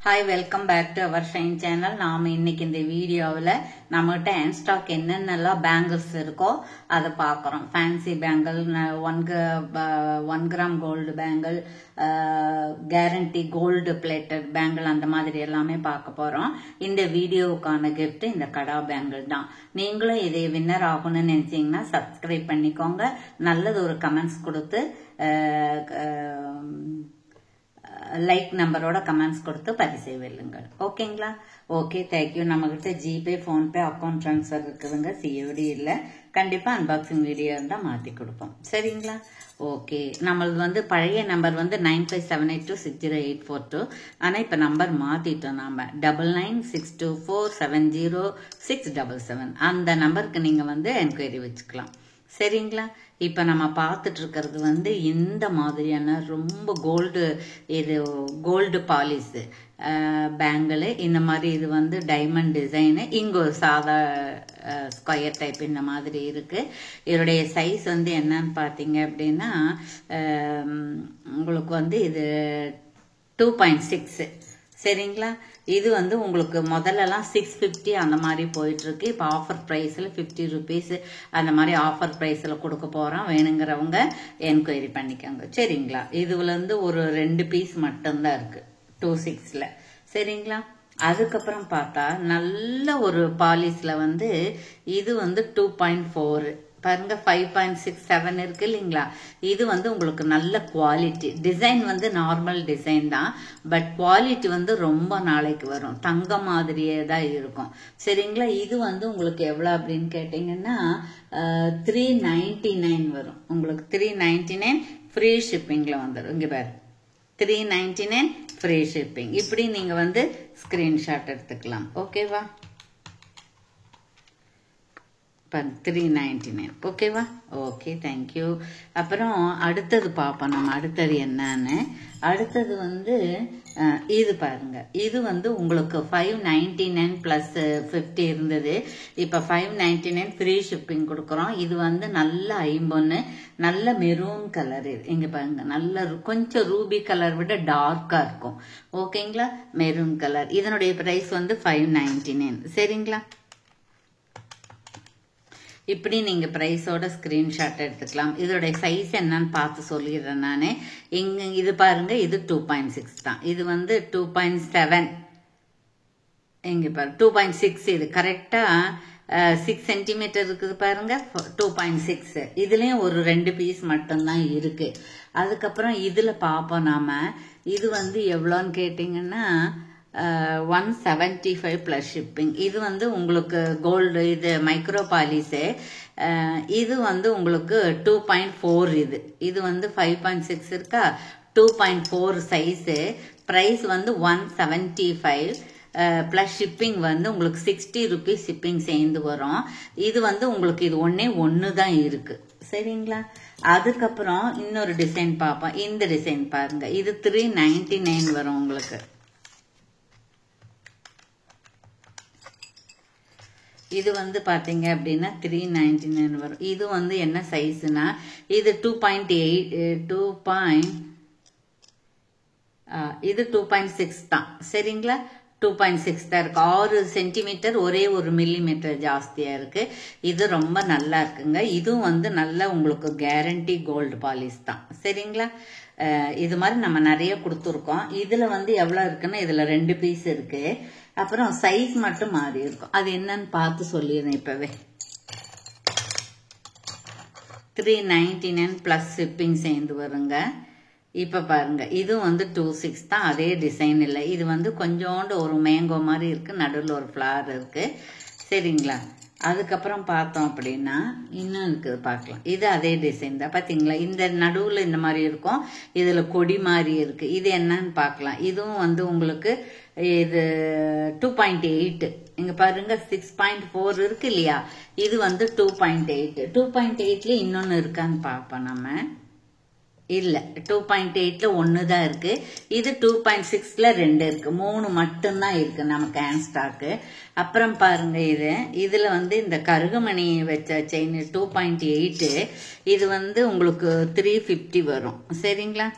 Hi, welcome back to our Shine channel. நாம இன்னைக்கு இந்த வீடியோவில் நம்மகிட்ட என் ஸ்டாக் என்னென்னலாம் பேங்கிள்ஸ் இருக்கோ அதை பார்க்குறோம். Fancy bangle, 1 gram gold bangle, guarantee gold plated bangle, அந்த மாதிரி எல்லாமே பார்க்க போகிறோம். இந்த வீடியோவுக்கான கிஃப்ட் இந்த கடா பேங்கிள் தான். நீங்களும் இதை வின்னர் ஆகணும்னு நினைச்சீங்கன்னா சப்ஸ்கிரைப் பண்ணிக்கோங்க. நல்லது ஒரு கமெண்ட்ஸ் கொடுத்து லைக் நம்பரோட கமெண்ட்ஸ் கொடுத்து பரிசை வெல்லுங்கள். ஓகேங்களா? Okay, thank you. நம்மகிட்ட ஜிபே, போன்பே, அக்கௌண்ட் ட்ரான்ஸ்ஃபர் இருக்குதுங்க. சிஓடி இல்லை. கண்டிப்பா அன்பாக்சிங் வீடியோ இருந்தால் மாற்றி கொடுப்போம். சரிங்களா? ஓகே, நம்மளது பழைய நம்பர் 9578260842. ஆனால் இப்போ நம்பர் மாற்றிட்டோம். நாம் 9962470677 அந்த நம்பருக்கு நீங்கள் என்கொயரி வச்சுக்கலாம். சரிங்களா? இப்போ நம்ம பார்த்துட்டு இருக்கிறது இந்த மாதிரியான ரொம்ப கோல்டு பாலிஷ் பேங்கிள். இந்த மாதிரி இது டைமண்ட் டிசைனு. இங்கே ஒரு சாதா ஸ்கொயர் டைப் இந்த மாதிரி இருக்கு. இதோடைய சைஸ் என்னன்னு பார்த்தீங்க அப்படின்னா உங்களுக்கு இது 2.6. சரிங்களா? இது உங்களுக்கு முதல்லலாம் 650 அந்த மாதிரி போயிட்டு இருக்கு. இப்போ ஆஃபர் ப்ரைஸில் 50 rupees அந்த மாதிரி ஆஃபர் ப்ரைஸில் கொடுக்க போகிறோம். வேணுங்கிறவங்க என்கொயரி பண்ணிக்கோங்க. சரிங்களா? இதுல ஒரு 2 பீஸ் மட்டும்தான் இருக்கு 26ல. சரிங்களா? அதுக்கப்புறம் பார்த்தா நல்ல ஒரு பாலிஷ்ல இது 2.4 பாருங்க, 5.67 இருக்கு இல்லைங்களா? இது உங்களுக்கு நல்ல குவாலிட்டி. டிசைன் நார்மல் டிசைன் தான், பட் குவாலிட்டி ரொம்ப நாளைக்கு வரும். தங்க மாதிரியே தான் இருக்கும். சரிங்களா? இது உங்களுக்கு எவ்வளவு அப்படின்னு கேட்டீங்கன்னா 399 வரும். உங்களுக்கு 399 ஃப்ரீ ஷிப்பிங்ல வந்துடும். இங்க பாரு, 399 ஃப்ரீ ஷிப்பிங். இப்படி நீங்க ஸ்கிரீன்ஷாட் எடுத்துக்கலாம். ஓகேவா? 399. ஓகேவா? Okay, thank you. அப்புறம் அடுத்தது பார்ப்போம். நம்ம அடுத்தது என்னன்னு. அடுத்தது இது பாருங்க. இது உங்களுக்கு 599 பிளஸ் 50 இருந்தது. இப்ப 599 ஃப்ரீ ஷிப்பிங் கொடுக்குறோம். இது நல்ல ஐம்பொன்னு, நல்ல மெரூன் கலர். இங்க பாருங்க, நல்ல கொஞ்சம் ரூபி கலர் விட டார்க்கா இருக்கும். ஓகேங்களா? Maroon colour. இதனுடைய பிரைஸ் 599. சரிங்களா? இப்படி நீங்க பிரைஸோட ஸ்கிரீன்ஷாட் எடுத்துக்கலாம். இதோட சைஸ் என்னன்னு பார்த்து சொல்லிடுறேன் நானு. இது பாருங்க, இது 2.6 தான். இது 2.7. இங்க பாரு, 2.6. இது கரெக்டா 6 சென்டிமீட்டர் இருக்குது பாருங்க. 2.6. இதுலயும் ஒரு 2 பீஸ் மட்டும்தான் இருக்கு. அதுக்கப்புறம் இதுல பாப்போம் நாம. இது எவ்வளோன்னு கேட்டீங்கன்னா 175 பிளஸ் ஷிப்பிங். இது உங்களுக்கு கோல்டு, இது மைக்ரோ பாலிஷு. இது உங்களுக்கு 2.4. இது 5.6 இருக்கா, 2.4 சைஸு. பிரைஸ் 175 பிளஸ் ஷிப்பிங் உங்களுக்கு 60 rupees ஷிப்பிங் சேர்ந்து வரும். இது உங்களுக்கு இது ஒண்ணு தான் இருக்கு. சரிங்களா? அதுக்கப்புறம் இன்னொரு டிசைன் பார்ப்போம். இந்த டிசைன் பாருங்க. இது 399 வரும் உங்களுக்கு. இது பாத்தீங்க அப்படின்னா 399 வரும். இது என்ன சைஸ்னா இது 2.8 இது 2.6 தான். சரிங்களா? 2.6 தான் இருக்கு. 6 சென்டிமீட்டர், ஒரே 1 மில்லிமீட்டர் ஜாஸ்தியா இருக்கு. இது ரொம்ப நல்லா இருக்குங்க. இதுவும் நல்ல உங்களுக்கு கேரண்டி கோல்டு பாலிஷ் தான். சரிங்களா? இது மாதிரி நம்ம நிறைய கொடுத்துருக்கோம். இதுல எவ்வளவு இருக்குன்னா இதுல 2 பீஸ் இருக்கு. அப்புறம் சைஸ் மட்டும் மாறி இருக்கும். அது என்னன்னு பார்த்து சொல்லிடுறேன் இப்பவே. 399 பிளஸ் ஷிப்பிங் சேர்ந்து வருங்க. இப்ப பாருங்க, இது 26 தான். அதே டிசைன் இல்லை. இது கொஞ்சோண்டு ஒரு மேங்கோ மாதிரி இருக்கு. நடுவில் ஒரு ஃபிளவர் இருக்கு. சரிங்களா? அதுக்கப்புறம் பார்த்தோம் அப்படின்னா இன்னும் இருக்குது, பார்க்கலாம். இது அதே டிசைன் தான். பாத்தீங்களா? இந்த நடுவுல இந்த மாதிரி இருக்கும். இதுல கொடி மாதிரி இருக்கு. இது என்னன்னு பார்க்கலாம். இதுவும் உங்களுக்கு இது 2.8. இங்க பாருங்க, 6.4 இருக்கு இல்லையா? இது 2.8. 2.8ல இன்னொன்னு இருக்கான்னு பார்ப்போம் நம்ம. இல்ல, 2.8ல ஒண்ணுதான் இருக்கு. இது 2.6ல 2 இருக்கு. 3 மட்டும்தான் இருக்கு நமக்கு ஹேண்ட் ஸ்டாக்கு. அப்புறம் பாருங்க, இதுல இந்த கருகமணி வச்ச செயின் 2.8. இது உங்களுக்கு 350 வரும். சரிங்களா?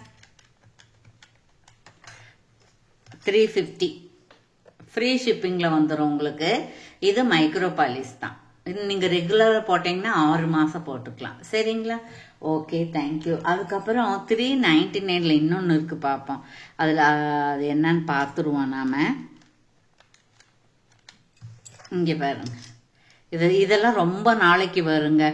350 ஃப்ரீ ஷிப்பிங்கில் வந்துடும் உங்களுக்கு. இது மைக்ரோ பாலிஸ் தான். நீங்கள் ரெகுலராக போட்டிங்கன்னா 6 மாதம் போட்டுக்கலாம். சரிங்களா? Okay, thank you. அதுக்கப்புறம் 399 இன்னொன்று இருக்குது, பார்ப்போம். அதில் அது என்னன்னு பார்த்துருவோம் நாம். இங்கே பாருங்க, இதெல்லாம் ரொம்ப நாளைக்கு வருங்க.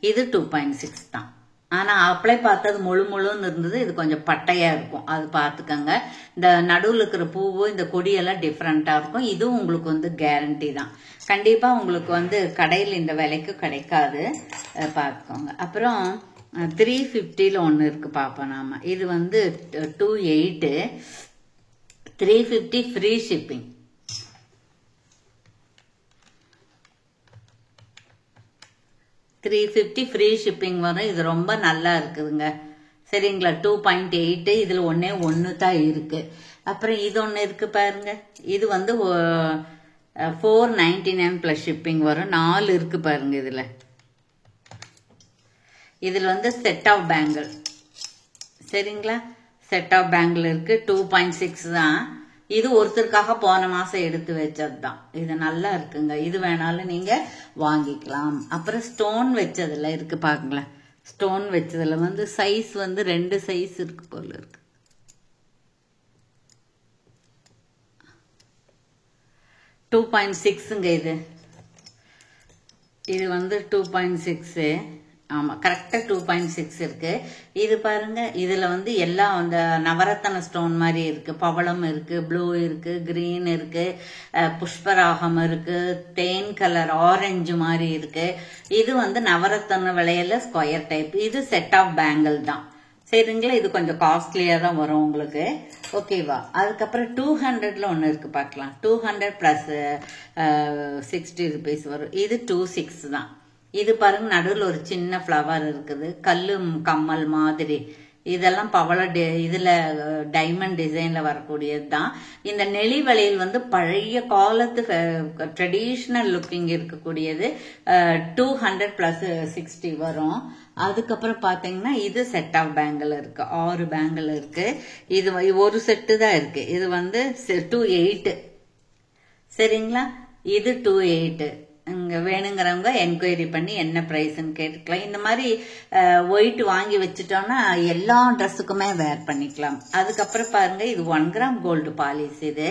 இது 2.6 தான். ஆனால் அப்ளை பார்த்தது முழுன்னு இருந்தது. இது கொஞ்சம் பட்டையாக இருக்கும், அது பார்த்துக்கங்க. இந்த நடுவில் இருக்கிற பூவு இந்த கொடியெல்லாம் டிஃப்ரெண்ட்டாக இருக்கும். இதுவும் உங்களுக்கு வந்து கேரண்டி தான். கண்டிப்பாக உங்களுக்கு வந்து கடையில் இந்த விலைக்கு கிடைக்காது, பார்த்துக்கோங்க. அப்புறம் 350 ஒன்று இருக்குது, பார்ப்போம் நாம். இது வந்து 28, 350 ஃப்ரீ ஷிப்பிங். $350 ஃப்ரீ ஷிப்பிங் வரும். இது ரொம்ப நல்லா இருக்குதுங்க. சரிங்களா? 2.8, இதில் ஒன்று தான் இருக்கு. அப்புறம் இது ஒன்று இருக்கு பாருங்க. இது வந்து 499 + ஷிப்பிங் வரும். 4 இருக்கு பாருங்க. இதில் வந்து செட் ஆஃப் பேங்கிள். சரிங்களா? செட் ஆஃப் பேங்கிள் இருக்கு. 2.6 தான். இது ஒருத்தருக்காக போன மாசம் எடுத்து வச்சது தான். இது நல்லா இருக்குங்க. இது வேணாலும் நீங்க வாங்கிக்கலாம். அப்புறம் ஸ்டோன் வச்சதுல இருக்கு, பாருங்களேன். ஸ்டோன் வச்சதுல வந்து சைஸ் வந்து 2 சைஸ் இருக்கு போல இருக்கு. $2.6ங்க. இது வந்து 2.6. ஆமாம், கரெக்டாக 2.6 இருக்கு. இது பாருங்க, இதில் வந்து எல்லாம் அந்த நவரத்தன ஸ்டோன் மாதிரி இருக்கு. பவளம் இருக்கு, ப்ளூ இருக்கு, கிரீன் இருக்கு, புஷ்பராகம் இருக்கு, தேன் கலர் ஆரஞ்சு மாதிரி இருக்கு. இது வந்து நவரத்தன விலையில ஸ்கொயர் டைப். இது செட் ஆஃப் பேங்கிள் தான். சரிங்களா? இது கொஞ்சம் காஸ்ட்லியாக தான் வரும் உங்களுக்கு. ஓகேவா? அதுக்கப்புறம் 200ல் ஒன்று இருக்கு, பார்க்கலாம். 200 + 60 rupees வரும். இது 26 தான். இது பாருங்க, நடுவில் ஒரு சின்ன ஃப்ளவர் இருக்குது, கல்லு கம்மல் மாதிரி. இதெல்லாம் பவள இதுல டைமண்ட் டிசைன்ல வரக்கூடியது தான். இந்த நெளி வளையல் வந்து பழைய காலத்து ட்ரெடிஷ்னல் லுக்கிங் இருக்கக்கூடியது. 200 + 60 வரும். அதுக்கப்புறம் பாத்தீங்கன்னா இது செட் ஆஃப் பேங்கிள் இருக்கு. 6 பேங்கிள் இருக்கு. இது ஒரு செட்டு தான் இருக்கு. இது வந்து 28. சரிங்களா? இது 28. இங்கே வேணுங்கிறவங்க என்கொயரி பண்ணி என்ன ப்ரைஸ்ன்னு கேட்டுக்கலாம். இந்த மாதிரி ஒயிட் வாங்கி வச்சுட்டோன்னா எல்லா ட்ரெஸ்ஸுக்குமே வேர் பண்ணிக்கலாம். அதுக்கப்புறம் பாருங்க, இது 1 கிராம் கோல்டு பாலிஸ். இது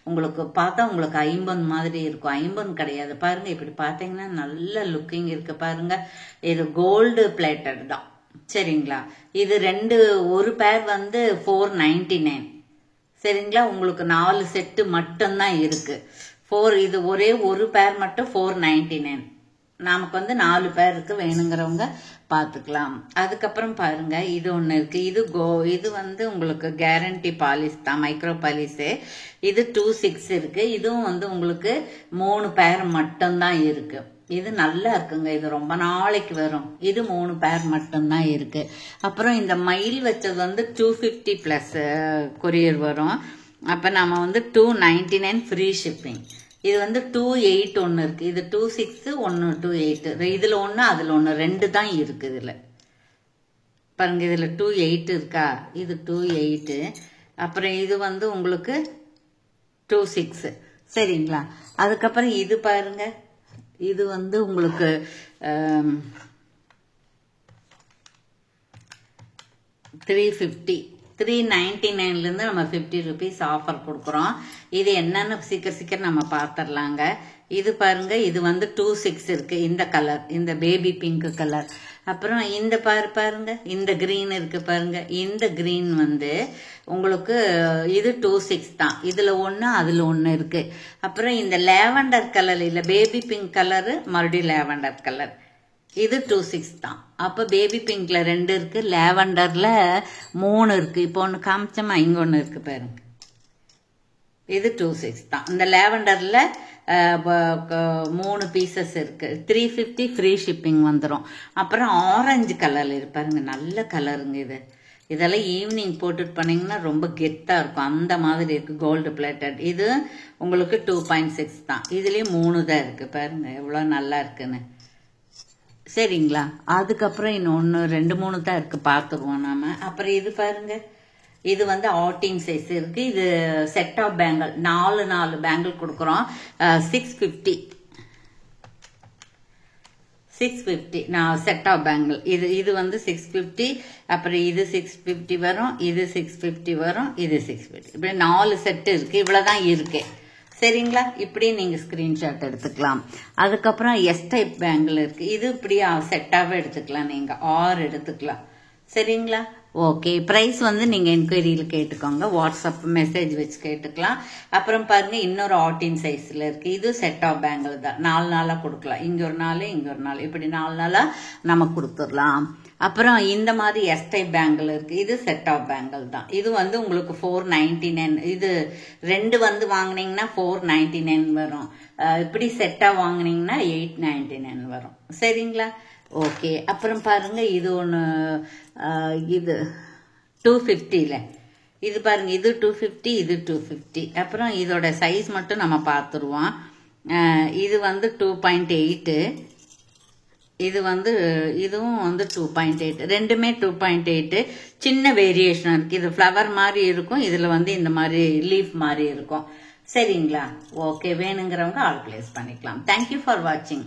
உங்களுக்கு பார்த்தா உங்களுக்கு 50 மாதிரி இருக்கும். 50 கிடையாது. பாருங்க, இப்படி பார்த்தீங்கன்னா நல்ல லுக்கிங் இருக்கு பாருங்க. இது கோல்டு பிளேட்டட் தான். சரிங்களா? இது ஒரு பேர் வந்து 499. சரிங்களா? உங்களுக்கு 4 செட்டு மட்டும்தான் இருக்கு. இது ஒரே ஒரு பேர் மட்டும் 499. நமக்கு வந்து 4 பேர் இருக்கு. வேணுங்கிறவங்க பார்த்துக்கலாம். அதுக்கப்புறம் பாருங்க, இது ஒன்று இருக்கு. இது வந்து உங்களுக்கு கேரண்டி பாலிஸ் தான், மைக்ரோ பாலிஸு. இது 26 இருக்கு. இதுவும் வந்து உங்களுக்கு 3 பேர் மட்டும்தான் இருக்கு. இது நல்லா இருக்குங்க. இது ரொம்ப நாளைக்கு வரும். இது 3 பேர் மட்டும்தான் இருக்கு. அப்புறம் இந்த மயில் வச்சது வந்து 250 + கொரியர் வரும். அப்போ நம்ம வந்து 299 ஃப்ரீ ஷிப்பிங். இது வந்து 28 ஒன்று இருக்கு. இது 26, 1 28. இதில் ஒன்று அதில் ஒன்று, 2 தான் இருக்கு. இதில் பாருங்க, இதில் 28 இருக்கா? இது 28. அப்புறம் இது வந்து உங்களுக்கு 26. சரிங்களா? அதுக்கப்புறம் இது பாருங்க, இது வந்து உங்களுக்கு 350. 399லேருந்து நம்ம 50 rupees ஆஃபர் கொடுக்குறோம். இது என்னன்னு சீக்கிரம் நம்ம பார்த்துடலாங்க. இது பாருங்க, இது வந்து 26 இருக்கு. இந்த கலர், இந்த பேபி பிங்க் கலர். அப்புறம் இந்த பாருங்க, இந்த கிரீன் இருக்கு பாருங்க. இந்த கிரீன் வந்து உங்களுக்கு இது 26 தான். இதுல ஒன்று அதுல ஒன்று இருக்கு. அப்புறம் இந்த லேவண்டர் கலர் இல்ல, பேபி பிங்க் கலரு, மறுபடியும் லேவண்டர் கலர். இது 26 தான். அப்போ பேபி பிங்க்ல 2 இருக்கு, லேவண்டர்ல 3 இருக்கு. இப்போ ஒன்று காமிச்சோமா, இங்க ஒன்று இருக்கு பாருங்க. இது 26 தான். இந்த லேவண்டர்ல 3 பீசஸ் இருக்கு. 350 ஃப்ரீ ஷிப்பிங் வந்துடும். அப்புறம் ஆரஞ்சு கலர்ல இருப்பாருங்க, நல்ல கலருங்க இது. இதெல்லாம் ஈவினிங் போட்டுட்டு பண்ணீங்கன்னா ரொம்ப கெத்தா இருக்கும். அந்த மாதிரி இருக்கு, கோல்டு பிளேட்டட். இது உங்களுக்கு 2.6 தான். இதுலயும் 3 தான் இருக்கு பாருங்க, எவ்வளவு நல்லா இருக்குன்னு. சரிங்களா? அதுக்கப்புறம் இன்னொன்று 2 3 தான் இருக்கு, பார்த்துருவோம் நாம. அப்புறம் இது பாருங்க, இது வந்து ஆட்டிங் சைஸ் இருக்கு. இது செட் ஆஃப் பேங்கிள் 4 பேங்கிள் கொடுக்குறோம். 650 நான் செட் ஆஃப் பேங்கிள். இது வந்து 650, அப்புறம் இது 650 வரும், இது 650 வரும், இது 650. இப்படி 4 செட் இருக்கு. இவ்வளவுதான் இருக்கு. சரிங்களா? இப்படி நீங்க ஸ்கிரீன்ஷாட் எடுத்துக்கலாம். அதுக்கப்புறம் எஸ் டைப் பேங்கிள் இருக்கு. இது இப்படி செட்டாவே எடுத்துக்கலாம். நீங்க 6 எடுத்துக்கலாம். சரிங்களா? ஓகே. பிரைஸ் வந்து நீங்க என்கொயரியில கேட்டுக்கோங்க. வாட்ஸ்அப் மெசேஜ் வச்சு கேட்டுக்கலாம். அப்புறம் பாருங்க, இன்னொரு ஆட்டின் சைஸ்ல இருக்கு. இது செட் ஆஃப் பேங்கிள் தான். 4 நாளா கொடுக்கலாம். இங்க ஒரு நாள், இங்க ஒரு நாள், இப்படி 4 நாளா நம்ம கொடுத்துடலாம். அப்புறம் இந்த மாதிரி எஸ் டைப் பேங்கிள் இருக்கு. இது செட் ஆஃப் பேங்கிள் தான். இது வந்து உங்களுக்கு 499. இது 2 வந்து வாங்கினீங்கன்னா 499 வரும். இப்படி செட்டா வாங்கினீங்கன்னா 899 வரும். சரிங்களா? ஓகே. அப்புறம் பாருங்க, இது ஒன்று, இது 250ல இது பாருங்க, இது 250, இது 250. அப்புறம் இதோட சைஸ் மட்டும் நம்ம பார்த்துருவோம். இது வந்து 2.8, இது வந்து இதுவும் வந்து 2.8, ரெண்டுமே 2.8. சின்ன வேரியேஷன் இருக்கு. இது ஃப்ளவர் மாதிரி இருக்கும், இதுல வந்து இந்த மாதிரி லீஃப் மாதிரி இருக்கும். சரிங்களா? ஓகே. வேணுங்கிறவங்க ஆல் பிளேஸ் பண்ணிக்கலாம். தேங்க்யூ ஃபார் வாட்சிங்.